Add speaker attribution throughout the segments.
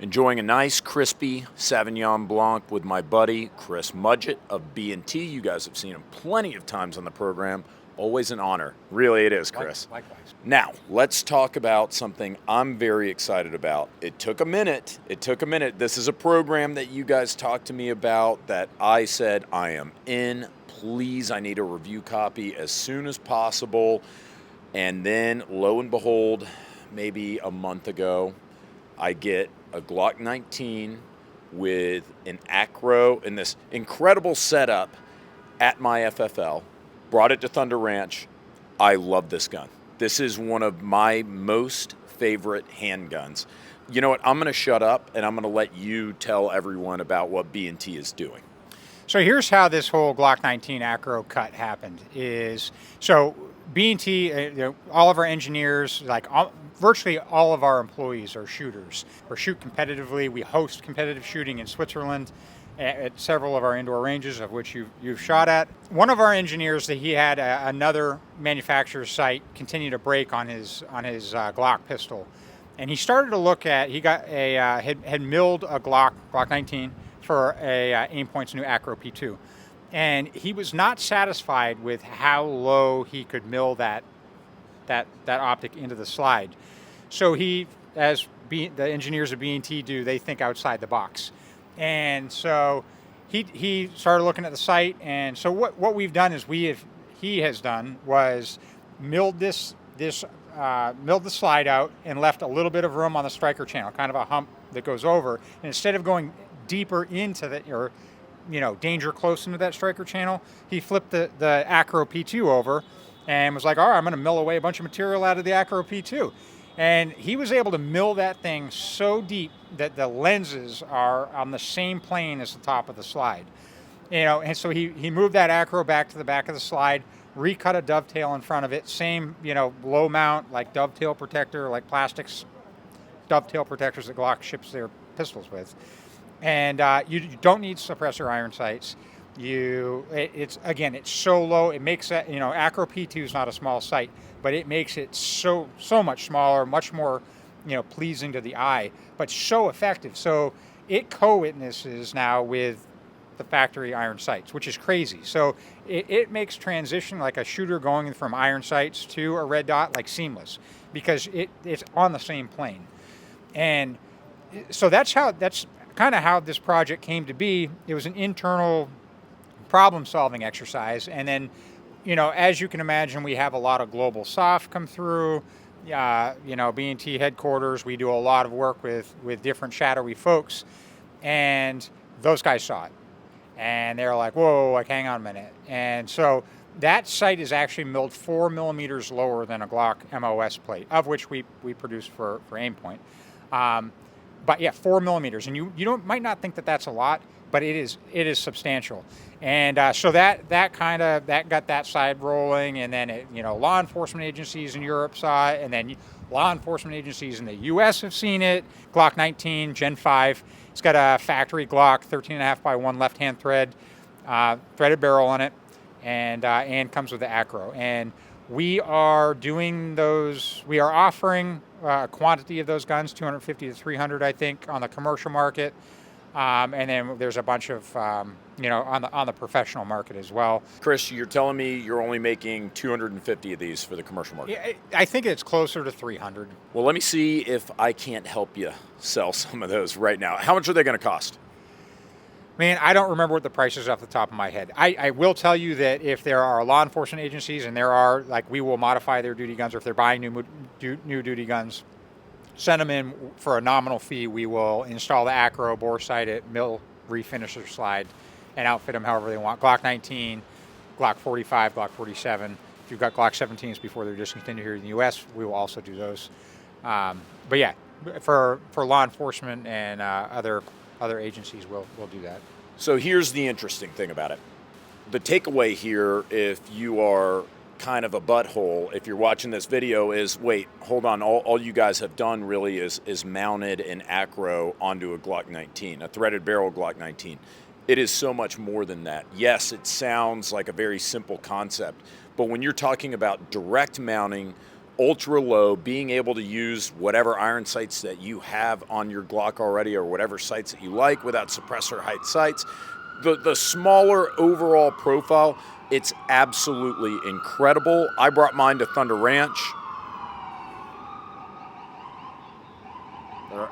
Speaker 1: Enjoying a nice, crispy Sauvignon Blanc with my buddy, Chris Mudgett of B&T. You guys have seen him plenty of times on the program. Always an honor. Really, it is, Chris.
Speaker 2: Likewise.
Speaker 1: Now, let's talk about something I'm very excited about. It took a minute. This is a program that you guys talked to me about that I said I am in. Please, I need a review copy as soon as possible. And then, lo and behold, maybe a month ago, I get a Glock 19 with an ACRO in this incredible setup at my FFL. Brought it to Thunder Ranch. I love this gun. This is one of my most favorite handguns. You know what? I'm going to shut up and I'm going to let you tell everyone about what B&T is doing.
Speaker 2: So here's how this whole Glock 19 ACRO cut happened. So B&T, all of our engineers, virtually all of our employees are shooters or shoot competitively. We host competitive shooting in Switzerland at several of our indoor ranges, of which you've shot at. One of our engineers, that he had another manufacturer's sight continue to break on his Glock pistol, and he started to look at. He got had milled a Glock 19 for a Aimpoint's new ACRO P2, and he was not satisfied with how low he could mill that optic into the slide. So the engineers of B&T do, they think outside the box. And so he started looking at the sight, and so what we've done is he has done was milled milled the slide out and left a little bit of room on the striker channel, kind of a hump that goes over. And instead of going deeper into danger close into that striker channel, he flipped the ACRO P2 over and was like, all right, I'm going to mill away a bunch of material out of the ACRO P2. And he was able to mill that thing so deep that the lenses are on the same plane as the top of the slide. And so he moved that ACRO back to the back of the slide, recut a dovetail in front of it, same, low mount, like dovetail protector, like plastics dovetail protectors that Glock ships their pistols with. And you don't need suppressor iron sights. It's so low. It makes that, ACRO P2 is not a small sight, but it makes it so much smaller, much more, pleasing to the eye, but so effective. So it co-witnesses now with the factory iron sights, which is crazy. So it makes transition, like a shooter going from iron sights to a red dot, like seamless, because it's on the same plane. And so that's kind of how this project came to be. It was an internal problem-solving exercise, and then, as you can imagine, we have a lot of global soft come through. B&T headquarters, we do a lot of work with different shadowy folks, and those guys saw it, and they're like, whoa, like, hang on a minute. And so that sight is actually milled 4 millimeters lower than a Glock MOS plate, of which we produce for Aimpoint. But yeah, 4 millimeters, and you might not think that that's a lot, but it is substantial. And so that got that side rolling, and then law enforcement agencies in Europe saw it, and then law enforcement agencies in the U.S. have seen it. Glock 19 Gen 5, it's got a factory Glock 13.5x1 left-hand thread, threaded barrel on it, and comes with the ACRO. And we are doing those. We are offering a quantity of those guns, 250 to 300, I think, on the commercial market. And then there's a bunch of, on the professional market as well.
Speaker 1: Chris, you're telling me you're only making 250 of these for the commercial market?
Speaker 2: Yeah, I think it's closer to 300.
Speaker 1: Well, let me see if I can't help you sell some of those right now. How much are they going to cost?
Speaker 2: Man, I don't remember what the price is off the top of my head. I will tell you that if there are law enforcement agencies, and there are, we will modify their duty guns, or if they're buying new duty guns, send them in for a nominal fee. We will install the ACRO, bore sight it, mill, refinish their slide, and outfit them however they want. Glock 19, Glock 45, Glock 47. If you've got Glock 17s before they're discontinued here in the U.S., we will also do those. But yeah, for law enforcement and other agencies, we'll do that.
Speaker 1: So here's the interesting thing about it. The takeaway here, if you are kind of a butthole, if you're watching this video, is wait, hold on, all you guys have done really is mounted an ACRO onto a Glock 19, a threaded barrel Glock 19. It is so much more than that. Yes, it sounds like a very simple concept, but when you're talking about direct mounting ultra low, being able to use whatever iron sights that you have on your Glock already or whatever sights that you like without suppressor height sights. The smaller overall profile, it's absolutely incredible. I brought mine to Thunder Ranch.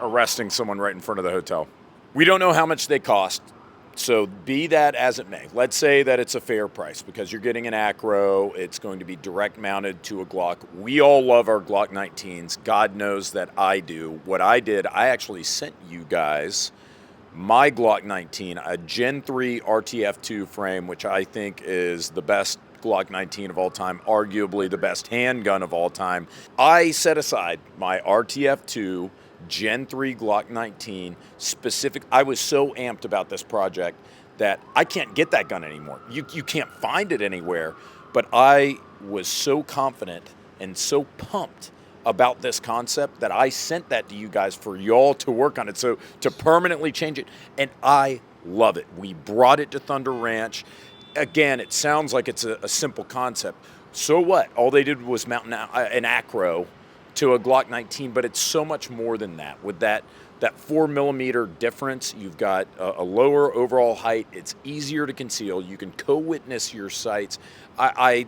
Speaker 1: Arresting someone right in front of the hotel. We don't know how much they cost. So be that as it may, let's say that it's a fair price because you're getting an ACRO. It's going to be direct mounted to a Glock. We all love our Glock 19s. God knows that I do. What I did, I actually sent you guys my Glock 19, a Gen 3 RTF2 frame, which I think is the best Glock 19 of all time, arguably the best handgun of all time. I set aside my RTF2 Gen 3 Glock 19 specific. I was so amped about this project that I can't get that gun anymore. You can't find it anywhere. But I was so confident and so pumped about this concept that I sent that to you guys for y'all to work on it. So to permanently change it. And I love it. We brought it to Thunder Ranch. Again, it sounds like it's a simple concept. So what? All they did was mount an ACRO to a Glock 19, but it's so much more than that. With that 4mm difference, you've got a lower overall height. It's easier to conceal. You can co-witness your sights. I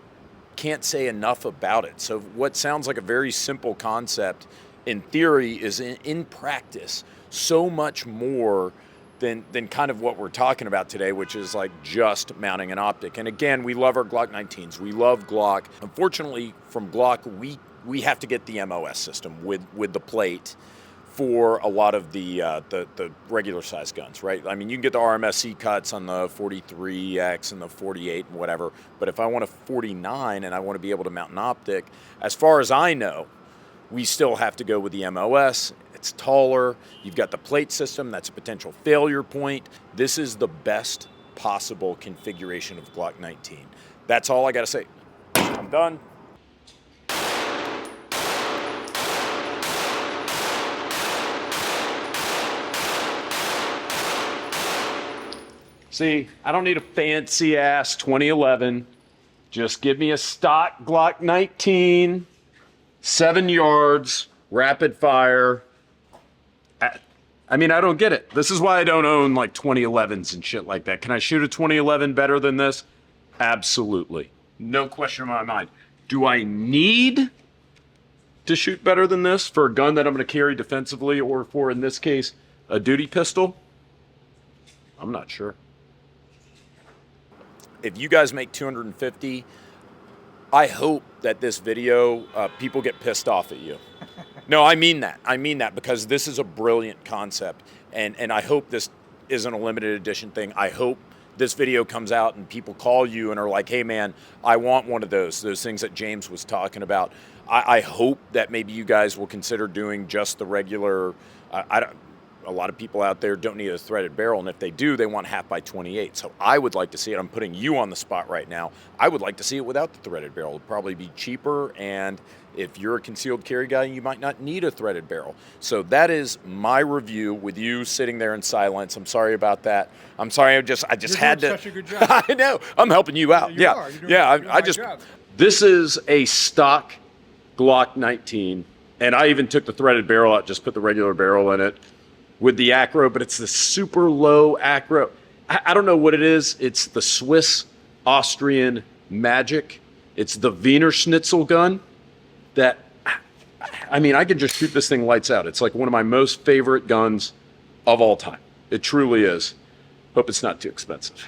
Speaker 1: can't say enough about it. So what sounds like a very simple concept in theory is in practice so much more than kind of what we're talking about today, which is like just mounting an optic. And again, we love our Glock 19s. We love Glock. Unfortunately, from Glock, we have to get the MOS system with the plate for a lot of the regular size guns, right? I mean, you can get the RMSC cuts on the 43X and the 48 and whatever, but if I want a 49 and I want to be able to mount an optic, as far as I know, we still have to go with the MOS. It's taller. You've got the plate system. That's a potential failure point. This is the best possible configuration of Glock 19. That's all I got to say. I'm done. See, I don't need a fancy ass 2011. Just give me a stock Glock 19, 7 yards, rapid fire. I mean, I don't get it. This is why I don't own like 2011s and shit like that. Can I shoot a 2011 better than this? Absolutely. No question in my mind. Do I need to shoot better than this for a gun that I'm going to carry defensively or for, in this case, a duty pistol? I'm not sure. If you guys make 250, I hope that this video, people get pissed off at you. No, I mean that. I mean that because this is a brilliant concept. And I hope this isn't a limited edition thing. I hope this video comes out and people call you and are like, hey man, I want one of those things that James was talking about. I hope that maybe you guys will consider doing just the regular, a lot of people out there don't need a threaded barrel, and if they do, they want half by 28. So I would like to see it. I'm putting you on the spot right now. I would like to see it without the threaded barrel. It'd probably be cheaper, and if you're a concealed carry guy, you might not need a threaded barrel. So that is my review with you sitting there in silence. I'm sorry about that. I'm sorry. I just had to.
Speaker 2: You're doing such a good job.
Speaker 1: I know. I'm helping you out.
Speaker 2: You are. You're doing a good job.
Speaker 1: This is a stock Glock 19, and I even took the threaded barrel out, just put the regular barrel in it with the ACRO, but it's the super low ACRO. I don't know what it is. It's the Swiss Austrian Magic. It's the Wiener Schnitzel gun that, I mean, I could just shoot this thing lights out. It's like one of my most favorite guns of all time. It truly is. Hope it's not too expensive.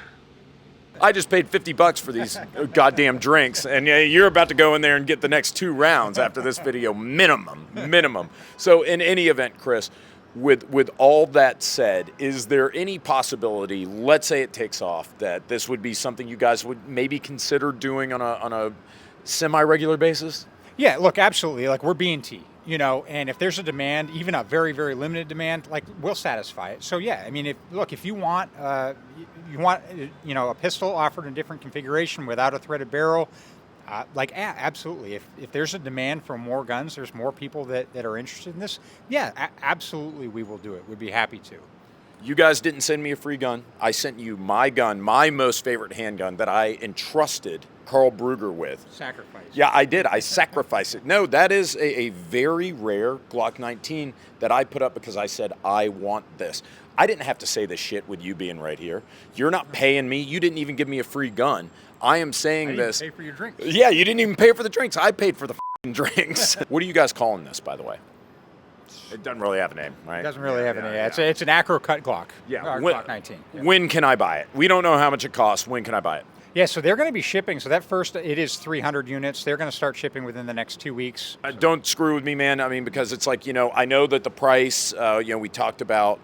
Speaker 1: I just paid $50 for these goddamn drinks, and you're about to go in there and get the next 2 rounds after this video, minimum. So in any event, Chris, with all that said, is there any possibility, let's say it takes off, that this would be something you guys would maybe consider doing on a semi-regular basis?
Speaker 2: Yeah, look, absolutely. Like, we're B&T, and if there's a demand, even a very, very limited demand, like, we'll satisfy it. So yeah, I mean, if you want a pistol offered in a different configuration without a threaded barrel, absolutely. If there's a demand for more guns, there's more people that are interested in this. Yeah, absolutely, we will do it. We'd be happy to.
Speaker 1: You guys didn't send me a free gun. I sent you my gun, my most favorite handgun that I entrusted Carl Bruger with.
Speaker 2: Sacrifice.
Speaker 1: Yeah, I did. I sacrificed it. No, that is a very rare Glock 19 that I put up because I said, I want this. I didn't have to say this shit with you being right here. You're not paying me. You didn't even give me a free gun. I am saying this.
Speaker 2: Pay for your drinks.
Speaker 1: Yeah, you didn't even pay for the drinks. I paid for the drinks. What are you guys calling this, by the way? It doesn't really have a name, right?
Speaker 2: It doesn't really have a name. It's an ACRO cut Glock.
Speaker 1: Yeah.
Speaker 2: Glock 19. Yeah.
Speaker 1: When can I buy it? We don't know how much it costs. When can I buy it?
Speaker 2: Yeah, so they're going to be shipping. So that first, it is 300 units. They're going to start shipping within the next 2 weeks.
Speaker 1: Don't screw with me, man. I mean, because it's like, I know that the price, we talked about,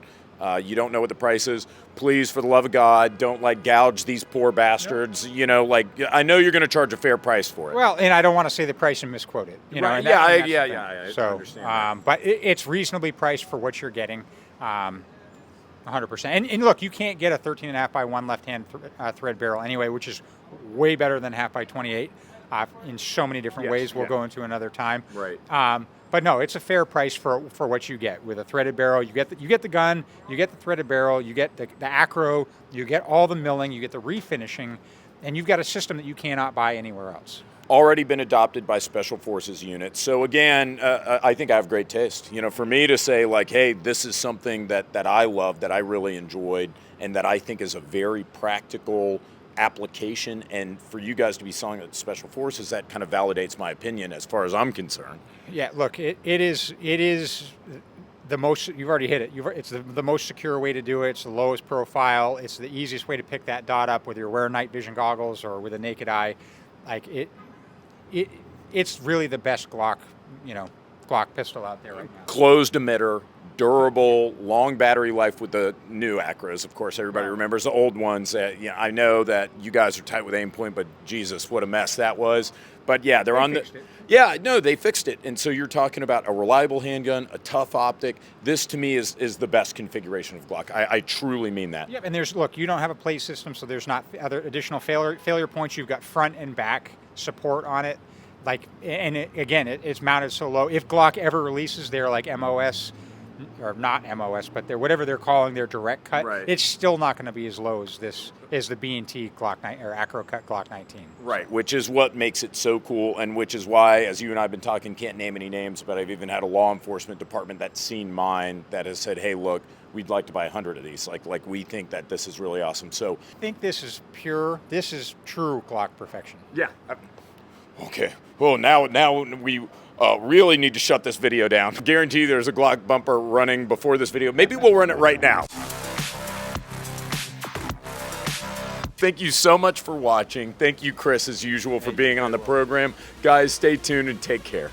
Speaker 1: you don't know what the price is. Please, for the love of God, don't gouge these poor bastards.
Speaker 2: Yep.
Speaker 1: I know you're going to charge a fair price for it.
Speaker 2: Well, and I don't want to say the price and misquote it.
Speaker 1: Right.
Speaker 2: I
Speaker 1: So, understand that.
Speaker 2: But it's reasonably priced for what you're getting. 100%. And look, you can't get a 13.5 by 1 left-hand thread barrel anyway, which is way better than 1/2 by 28 in so many different ways. We'll go into another time.
Speaker 1: Right.
Speaker 2: But no, it's a fair price for what you get with a threaded barrel. You get the gun, you get the threaded barrel, you get the ACRO, you get all the milling, you get the refinishing, and you've got a system that you cannot buy anywhere else.
Speaker 1: Already been adopted by Special Forces units. So again, I think I have great taste. For me to say hey, this is something that I love, that I really enjoyed, and that I think is a very practical application, and for you guys to be selling it to Special Forces, that kind of validates my opinion as far as I'm concerned.
Speaker 2: Yeah, look, it is the most, you've already hit it. It's the most secure way to do it. It's the lowest profile. It's the easiest way to pick that dot up, whether you're wearing night vision goggles or with a naked eye. It's really the best Glock pistol out there right now.
Speaker 1: Closed emitter, durable, long battery life with the new ACROs. Of course, everybody remembers the old ones. I know that you guys are tight with aim point, but Jesus, what a mess that was. But yeah, they're on the. Yeah, no, they fixed it. And so you're talking about a reliable handgun, a tough optic. This to me is the best configuration of Glock. I truly mean that.
Speaker 2: Yep, and you don't have a plate system, so there's not other additional failure points. You've got front and back support on it. It's mounted so low. If Glock ever releases their MOS, or not MOS, but whatever they're calling their direct cut, it's still not going to be as low as the B&T Glock 9 or ACRO cut Glock 19.
Speaker 1: Right, which is what makes it so cool, and which is why, as you and I have been talking, can't name any names, but I've even had a law enforcement department that's seen mine that has said, hey, look, we'd like to buy 100 of these. Like we think that this is really awesome. So
Speaker 2: I think this is true Glock perfection.
Speaker 1: Yeah. Okay. Well, now we really need to shut this video down. Guarantee there's a Glock bumper running before this video. Maybe we'll run it right now. Thank you so much for watching. Thank you, Chris, as usual, for being on the program. Guys, stay tuned and take care.